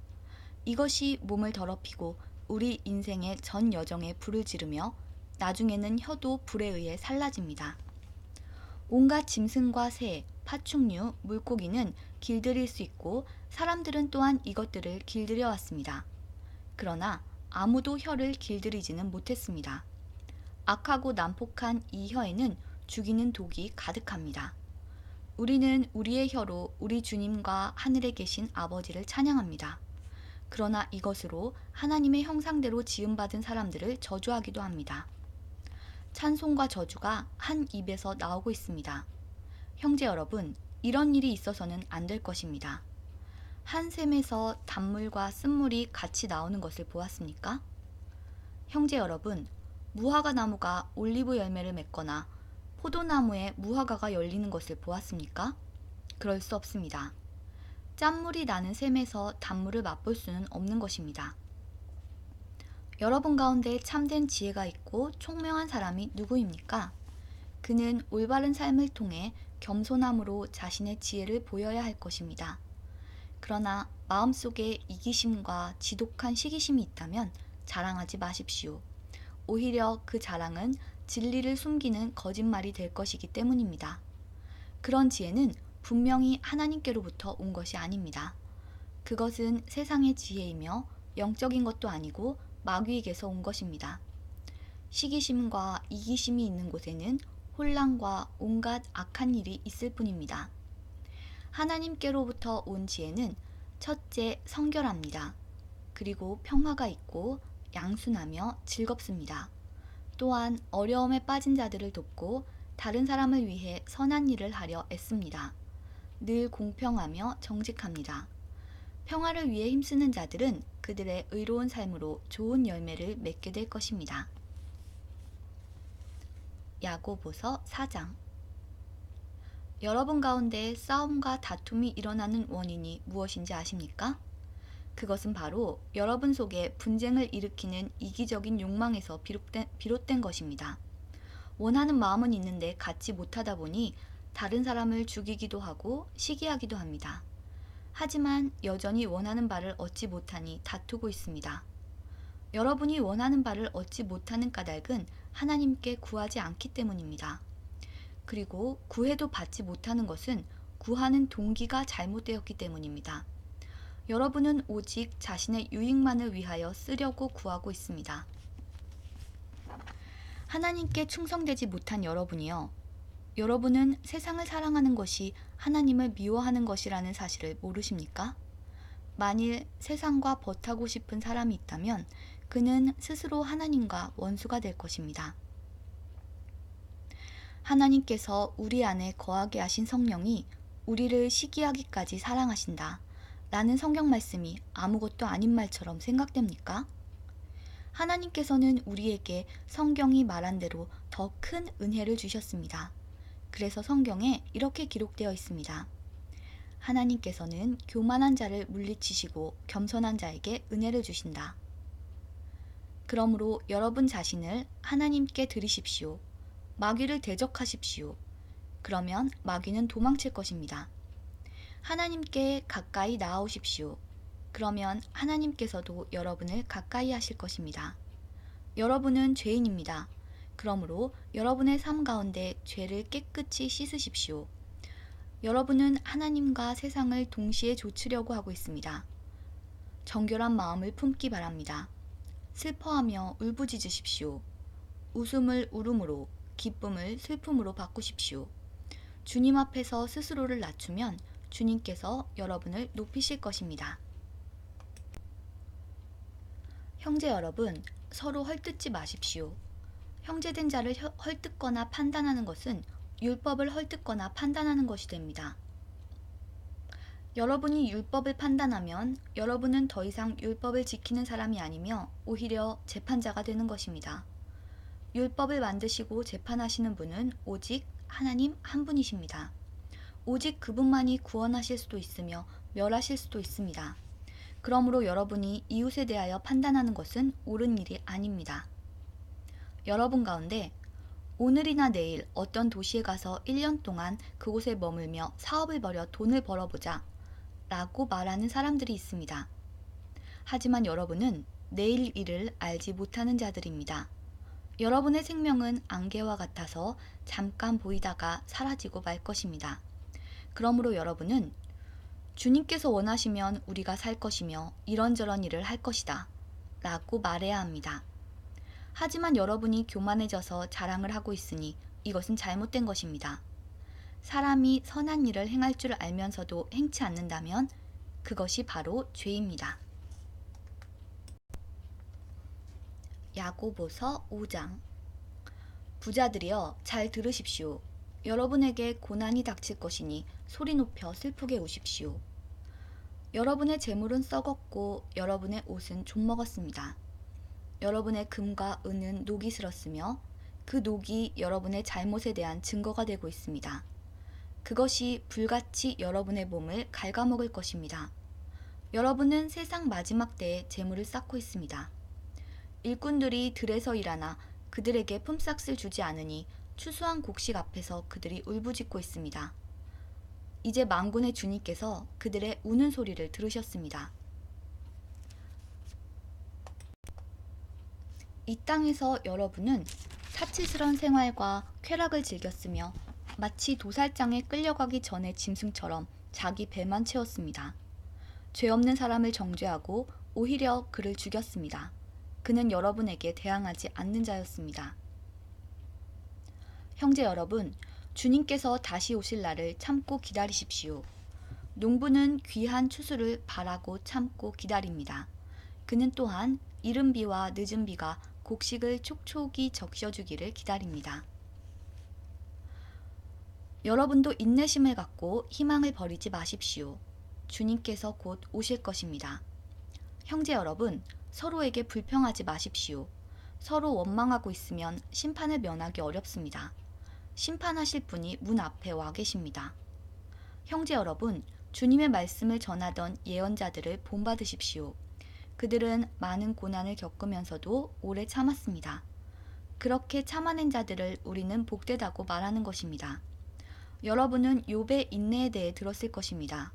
이것이 몸을 더럽히고 우리 인생의 전 여정에 불을 지르며 나중에는 혀도 불에 의해 살라집니다. 온갖 짐승과 새, 파충류, 물고기는 길들일 수 있고 사람들은 또한 이것들을 길들여 왔습니다. 그러나 아무도 혀를 길들이지는 못했습니다. 악하고 난폭한 이 혀에는 죽이는 독이 가득합니다. 우리는 우리의 혀로 우리 주님과 하늘에 계신 아버지를 찬양합니다. 그러나 이것으로 하나님의 형상대로 지음받은 사람들을 저주하기도 합니다. 찬송과 저주가 한 입에서 나오고 있습니다. 형제 여러분, 이런 일이 있어서는 안 될 것입니다. 한 샘에서 단물과 쓴물이 같이 나오는 것을 보았습니까? 형제 여러분, 무화과 나무가 올리브 열매를 맺거나 포도나무에 무화과가 열리는 것을 보았습니까? 그럴 수 없습니다. 짠물이 나는 샘에서 단물을 맛볼 수는 없는 것입니다. 여러분 가운데 참된 지혜가 있고 총명한 사람이 누구입니까? 그는 올바른 삶을 통해 겸손함으로 자신의 지혜를 보여야 할 것입니다. 그러나 마음속에 이기심과 지독한 시기심이 있다면 자랑하지 마십시오. 오히려 그 자랑은 진리를 숨기는 거짓말이 될 것이기 때문입니다. 그런 지혜는 분명히 하나님께로부터 온 것이 아닙니다. 그것은 세상의 지혜이며 영적인 것도 아니고 마귀에게서 온 것입니다. 시기심과 이기심이 있는 곳에는 혼란과 온갖 악한 일이 있을 뿐입니다. 하나님께로부터 온 지혜는 첫째 성결합니다. 그리고 평화가 있고 양순하며 즐겁습니다. 또한 어려움에 빠진 자들을 돕고 다른 사람을 위해 선한 일을 하려 애씁니다. 늘 공평하며 정직합니다. 평화를 위해 힘쓰는 자들은 그들의 의로운 삶으로 좋은 열매를 맺게 될 것입니다. 야고보서 4장. 여러분 가운데 싸움과 다툼이 일어나는 원인이 무엇인지 아십니까? 그것은 바로 여러분 속에 분쟁을 일으키는 이기적인 욕망에서 비롯된 것입니다. 원하는 마음은 있는데 갖지 못하다 보니 다른 사람을 죽이기도 하고 시기하기도 합니다. 하지만 여전히 원하는 바를 얻지 못하니 다투고 있습니다. 여러분이 원하는 바를 얻지 못하는 까닭은 하나님께 구하지 않기 때문입니다. 그리고 구해도 받지 못하는 것은 구하는 동기가 잘못되었기 때문입니다. 여러분은 오직 자신의 유익만을 위하여 쓰려고 구하고 있습니다. 하나님께 충성되지 못한 여러분이요. 여러분은 세상을 사랑하는 것이 하나님을 미워하는 것이라는 사실을 모르십니까? 만일 세상과 벗하고 싶은 사람이 있다면 그는 스스로 하나님과 원수가 될 것입니다. 하나님께서 우리 안에 거하게 하신 성령이 우리를 시기하기까지 사랑하신다 라는 성경 말씀이 아무것도 아닌 말처럼 생각됩니까? 하나님께서는 우리에게 성경이 말한 대로 더 큰 은혜를 주셨습니다. 그래서 성경에 이렇게 기록되어 있습니다. 하나님께서는 교만한 자를 물리치시고 겸손한 자에게 은혜를 주신다. 그러므로 여러분 자신을 하나님께 드리십시오. 마귀를 대적하십시오. 그러면 마귀는 도망칠 것입니다. 하나님께 가까이 나아오십시오. 그러면 하나님께서도 여러분을 가까이 하실 것입니다. 여러분은 죄인입니다. 그러므로 여러분의 삶 가운데 죄를 깨끗이 씻으십시오. 여러분은 하나님과 세상을 동시에 조치려고 하고 있습니다. 정결한 마음을 품기 바랍니다. 슬퍼하며 울부짖으십시오. 웃음을 울음으로, 기쁨을 슬픔으로 바꾸십시오. 주님 앞에서 스스로를 낮추면 주님께서 여러분을 높이실 것입니다. 형제 여러분, 서로 헐뜯지 마십시오. 형제된 자를 헐뜯거나 판단하는 것은 율법을 헐뜯거나 판단하는 것이 됩니다. 여러분이 율법을 판단하면 여러분은 더 이상 율법을 지키는 사람이 아니며 오히려 재판자가 되는 것입니다. 율법을 만드시고 재판하시는 분은 오직 하나님 한 분이십니다. 오직 그분만이 구원하실 수도 있으며 멸하실 수도 있습니다. 그러므로 여러분이 이웃에 대하여 판단하는 것은 옳은 일이 아닙니다. 여러분 가운데 오늘이나 내일 어떤 도시에 가서 1년 동안 그곳에 머물며 사업을 벌여 돈을 벌어보자 라고 말하는 사람들이 있습니다. 하지만 여러분은 내일 일을 알지 못하는 자들입니다. 여러분의 생명은 안개와 같아서 잠깐 보이다가 사라지고 말 것입니다. 그러므로 여러분은 주님께서 원하시면 우리가 살 것이며 이런저런 일을 할 것이다 라고 말해야 합니다. 하지만 여러분이 교만해져서 자랑을 하고 있으니 이것은 잘못된 것입니다. 사람이 선한 일을 행할 줄 알면서도 행치 않는다면 그것이 바로 죄입니다. 야고보서 5장. 부자들이여 잘 들으십시오. 여러분에게 고난이 닥칠 것이니 소리 높여 슬프게 우십시오. 여러분의 재물은 썩었고 여러분의 옷은 좀먹었습니다. 여러분의 금과 은은 녹이 슬었으며 그 녹이 여러분의 잘못에 대한 증거가 되고 있습니다. 그것이 불같이 여러분의 몸을 갉아먹을 것입니다. 여러분은 세상 마지막 때에 재물을 쌓고 있습니다. 일꾼들이 들에서 일하나 그들에게 품삯을 주지 않으니 추수한 곡식 앞에서 그들이 울부짖고 있습니다. 이제 만군의 주님께서 그들의 우는 소리를 들으셨습니다. 이 땅에서 여러분은 사치스러운 생활과 쾌락을 즐겼으며 마치 도살장에 끌려가기 전의 짐승처럼 자기 배만 채웠습니다. 죄 없는 사람을 정죄하고 오히려 그를 죽였습니다. 그는 여러분에게 대항하지 않는 자였습니다. 형제 여러분, 주님께서 다시 오실 날을 참고 기다리십시오. 농부는 귀한 추수를 바라고 참고 기다립니다. 그는 또한 이른 비와 늦은 비가 곡식을 촉촉이 적셔주기를 기다립니다. 여러분도 인내심을 갖고 희망을 버리지 마십시오. 주님께서 곧 오실 것입니다. 형제 여러분, 서로에게 불평하지 마십시오. 서로 원망하고 있으면 심판을 면하기 어렵습니다. 심판하실 분이 문 앞에 와 계십니다. 형제 여러분, 주님의 말씀을 전하던 예언자들을 본받으십시오. 그들은 많은 고난을 겪으면서도 오래 참았습니다. 그렇게 참아낸 자들을 우리는 복되다고 말하는 것입니다. 여러분은 욥의 인내에 대해 들었을 것입니다.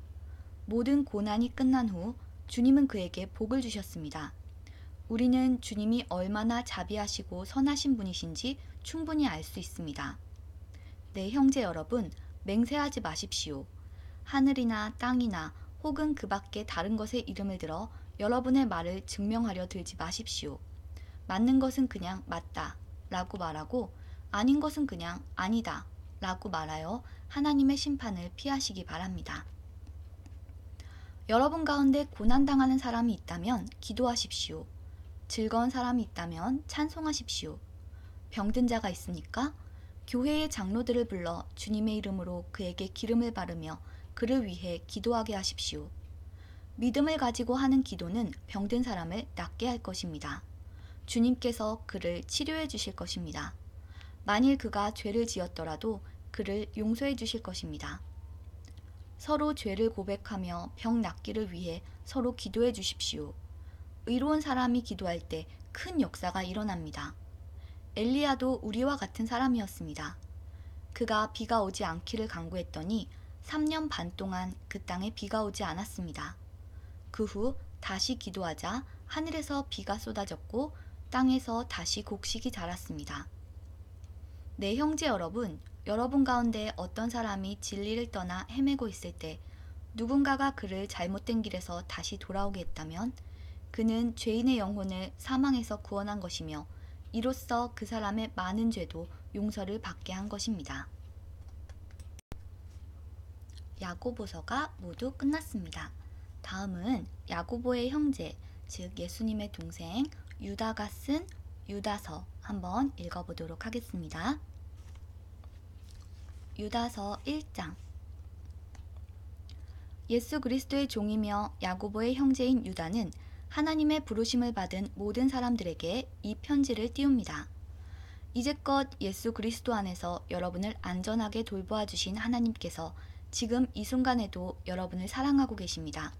모든 고난이 끝난 후 주님은 그에게 복을 주셨습니다. 우리는 주님이 얼마나 자비하시고 선하신 분이신지 충분히 알 수 있습니다. 네, 형제 여러분, 맹세하지 마십시오. 하늘이나 땅이나 혹은 그 밖에 다른 것의 이름을 들어 여러분의 말을 증명하려 들지 마십시오. 맞는 것은 그냥 맞다 라고 말하고 아닌 것은 그냥 아니다 라고 말하여 하나님의 심판을 피하시기 바랍니다. 여러분 가운데 고난당하는 사람이 있다면 기도하십시오. 즐거운 사람이 있다면 찬송하십시오. 병든 자가 있으니까 교회의 장로들을 불러 주님의 이름으로 그에게 기름을 바르며 그를 위해 기도하게 하십시오. 믿음을 가지고 하는 기도는 병든 사람을 낫게 할 것입니다. 주님께서 그를 치료해 주실 것입니다. 만일 그가 죄를 지었더라도 그를 용서해 주실 것입니다. 서로 죄를 고백하며 병 낫기를 위해 서로 기도해 주십시오. 의로운 사람이 기도할 때 큰 역사가 일어납니다. 엘리야도 우리와 같은 사람이었습니다. 그가 비가 오지 않기를 간구했더니 3년 반 동안 그 땅에 비가 오지 않았습니다. 그 후 다시 기도하자 하늘에서 비가 쏟아졌고 땅에서 다시 곡식이 자랐습니다. 네, 형제 여러분, 여러분 가운데 어떤 사람이 진리를 떠나 헤매고 있을 때 누군가가 그를 잘못된 길에서 다시 돌아오게 했다면 그는 죄인의 영혼을 사망에서 구원한 것이며 이로써 그 사람의 많은 죄도 용서를 받게 한 것입니다. 야고보서가 모두 끝났습니다. 다음은 야고보의 형제, 즉 예수님의 동생 유다가 쓴 유다서 한번 읽어보도록 하겠습니다. 유다서 1장. 예수 그리스도의 종이며 야고보의 형제인 유다는 하나님의 부르심을 받은 모든 사람들에게 이 편지를 띄웁니다. 이제껏 예수 그리스도 안에서 여러분을 안전하게 돌보아 주신 하나님께서 지금 이 순간에도 여러분을 사랑하고 계십니다.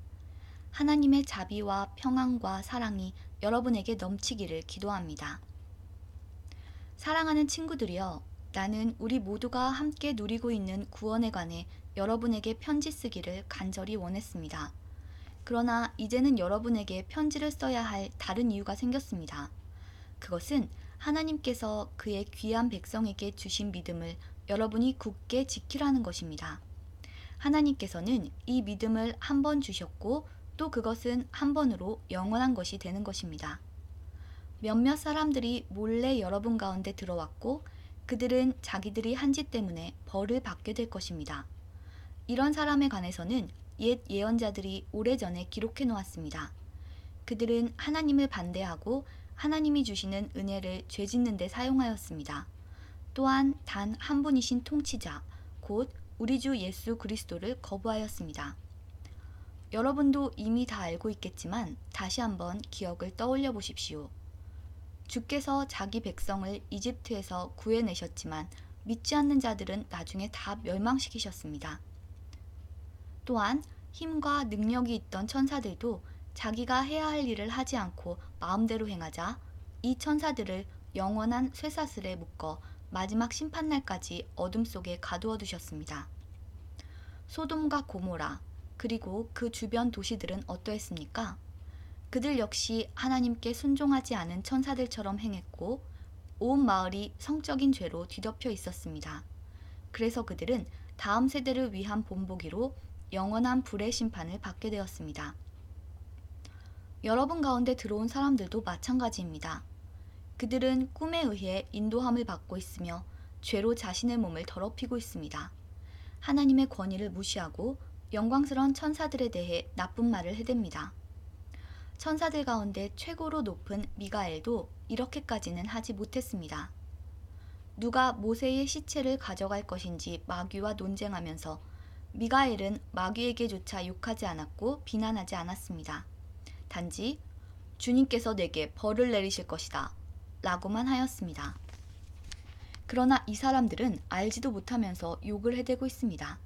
하나님의 자비와 평안과 사랑이 여러분에게 넘치기를 기도합니다. 사랑하는 친구들이여, 나는 우리 모두가 함께 누리고 있는 구원에 관해 여러분에게 편지 쓰기를 간절히 원했습니다. 그러나 이제는 여러분에게 편지를 써야 할 다른 이유가 생겼습니다. 그것은 하나님께서 그의 귀한 백성에게 주신 믿음을 여러분이 굳게 지키라는 것입니다. 하나님께서는 이 믿음을 한 번 주셨고 또 그것은 한 번으로 영원한 것이 되는 것입니다. 몇몇 사람들이 몰래 여러분 가운데 들어왔고 그들은 자기들이 한 짓 때문에 벌을 받게 될 것입니다. 이런 사람에 관해서는 옛 예언자들이 오래전에 기록해 놓았습니다. 그들은 하나님을 반대하고 하나님이 주시는 은혜를 죄짓는 데 사용하였습니다. 또한 단 한 분이신 통치자, 곧 우리 주 예수 그리스도를 거부하였습니다. 여러분도 이미 다 알고 있겠지만 다시 한번 기억을 떠올려 보십시오. 주께서 자기 백성을 이집트에서 구해내셨지만 믿지 않는 자들은 나중에 다 멸망시키셨습니다. 또한 힘과 능력이 있던 천사들도 자기가 해야 할 일을 하지 않고 마음대로 행하자 이 천사들을 영원한 쇠사슬에 묶어 마지막 심판날까지 어둠 속에 가두어 두셨습니다. 소돔과 고모라 그리고 그 주변 도시들은 어떠했습니까? 그들 역시 하나님께 순종하지 않은 천사들처럼 행했고 온 마을이 성적인 죄로 뒤덮여 있었습니다. 그래서 그들은 다음 세대를 위한 본보기로 영원한 불의 심판을 받게 되었습니다. 여러분 가운데 들어온 사람들도 마찬가지입니다. 그들은 꿈에 의해 인도함을 받고 있으며 죄로 자신의 몸을 더럽히고 있습니다. 하나님의 권위를 무시하고 영광스러운 천사들에 대해 나쁜 말을 해댑니다. 천사들 가운데 최고로 높은 미가엘도 이렇게까지는 하지 못했습니다. 누가 모세의 시체를 가져갈 것인지 마귀와 논쟁하면서 미가엘은 마귀에게조차 욕하지 않았고 비난하지 않았습니다. 단지 주님께서 내게 벌을 내리실 것이다 라고만 하였습니다. 그러나 이 사람들은 알지도 못하면서 욕을 해대고 있습니다.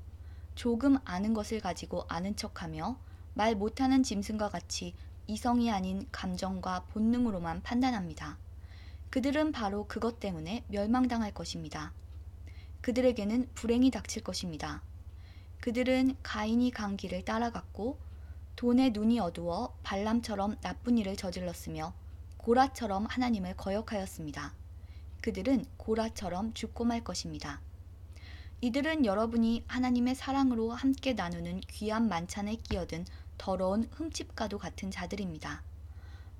조금 아는 것을 가지고 아는 척하며 말 못하는 짐승과 같이 이성이 아닌 감정과 본능으로만 판단합니다. 그들은 바로 그것 때문에 멸망당할 것입니다. 그들에게는 불행이 닥칠 것입니다. 그들은 가인이 간 길을 따라갔고 돈에 눈이 어두워 발람처럼 나쁜 일을 저질렀으며 고라처럼 하나님을 거역하였습니다. 그들은 고라처럼 죽고 말 것입니다. 이들은 여러분이 하나님의 사랑으로 함께 나누는 귀한 만찬에 끼어든 더러운 흠집과도 같은 자들입니다.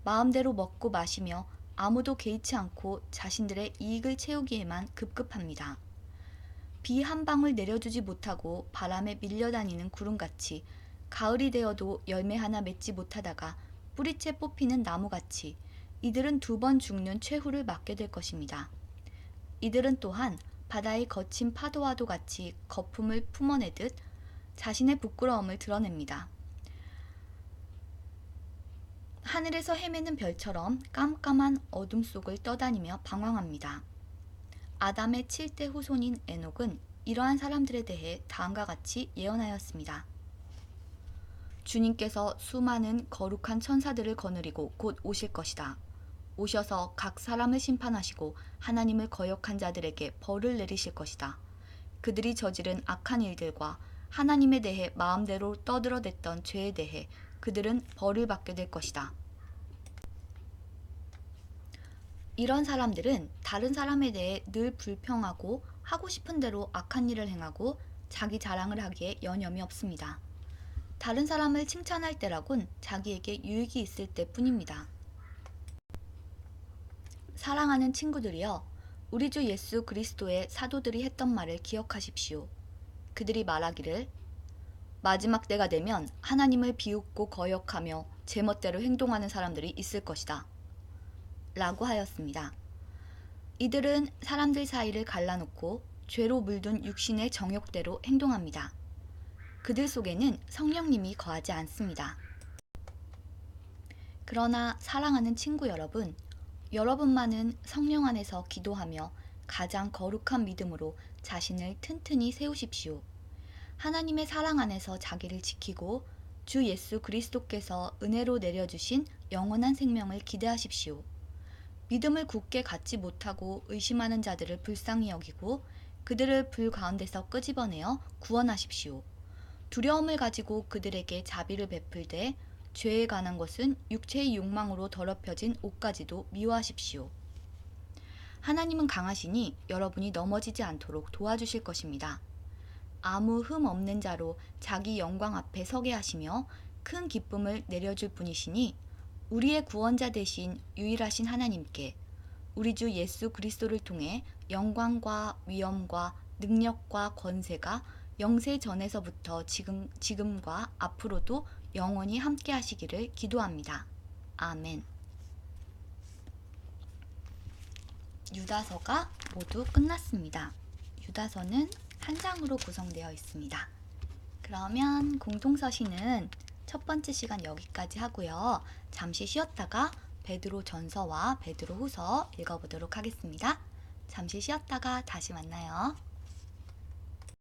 마음대로 먹고 마시며 아무도 개의치 않고 자신들의 이익을 채우기에만 급급합니다. 비 한 방울 내려주지 못하고 바람에 밀려다니는 구름같이 가을이 되어도 열매 하나 맺지 못하다가 뿌리채 뽑히는 나무같이 이들은 2번 죽는 최후를 맞게 될 것입니다. 이들은 또한 바다의 거친 파도와도 같이 거품을 품어내듯 자신의 부끄러움을 드러냅니다. 하늘에서 헤매는 별처럼 깜깜한 어둠 속을 떠다니며 방황합니다. 아담의 7대 후손인 에녹은 이러한 사람들에 대해 다음과 같이 예언하였습니다. 주님께서 수많은 거룩한 천사들을 거느리고 곧 오실 것이다. 오셔서 각 사람을 심판하시고 하나님을 거역한 자들에게 벌을 내리실 것이다. 그들이 저지른 악한 일들과 하나님에 대해 마음대로 떠들어댔던 죄에 대해 그들은 벌을 받게 될 것이다. 이런 사람들은 다른 사람에 대해 늘 불평하고 하고 싶은 대로 악한 일을 행하고 자기 자랑을 하기에 여념이 없습니다. 다른 사람을 칭찬할 때라곤 자기에게 유익이 있을 때뿐입니다. 사랑하는 친구들이여, 우리 주 예수 그리스도의 사도들이 했던 말을 기억하십시오. 그들이 말하기를 마지막 때가 되면 하나님을 비웃고 거역하며 제멋대로 행동하는 사람들이 있을 것이다 라고 하였습니다. 이들은 사람들 사이를 갈라놓고 죄로 물든 육신의 정욕대로 행동합니다. 그들 속에는 성령님이 거하지 않습니다. 그러나 사랑하는 친구 여러분, 여러분만은 성령 안에서 기도하며 가장 거룩한 믿음으로 자신을 튼튼히 세우십시오. 하나님의 사랑 안에서 자기를 지키고 주 예수 그리스도께서 은혜로 내려주신 영원한 생명을 기대하십시오. 믿음을 굳게 갖지 못하고 의심하는 자들을 불쌍히 여기고 그들을 불 가운데서 끄집어내어 구원하십시오. 두려움을 가지고 그들에게 자비를 베풀되 죄에 관한 것은 육체의 욕망으로 더럽혀진 옷까지도 미워하십시오. 하나님은 강하시니 여러분이 넘어지지 않도록 도와주실 것입니다. 아무 흠 없는 자로 자기 영광 앞에 서게 하시며 큰 기쁨을 내려줄 분이시니 우리의 구원자 되신 유일하신 하나님께 우리 주 예수 그리스도를 통해 영광과 위엄과 능력과 권세가 영세 전에서부터 지금과 앞으로도 영원히 함께 하시기를 기도합니다. 아멘. 유다서가 모두 끝났습니다. 유다서는 한 장으로 구성되어 있습니다. 그러면 공동서신은 첫 번째 시간 여기까지 하고요. 잠시 쉬었다가 베드로 전서와 베드로 후서 읽어보도록 하겠습니다. 잠시 쉬었다가 다시 만나요.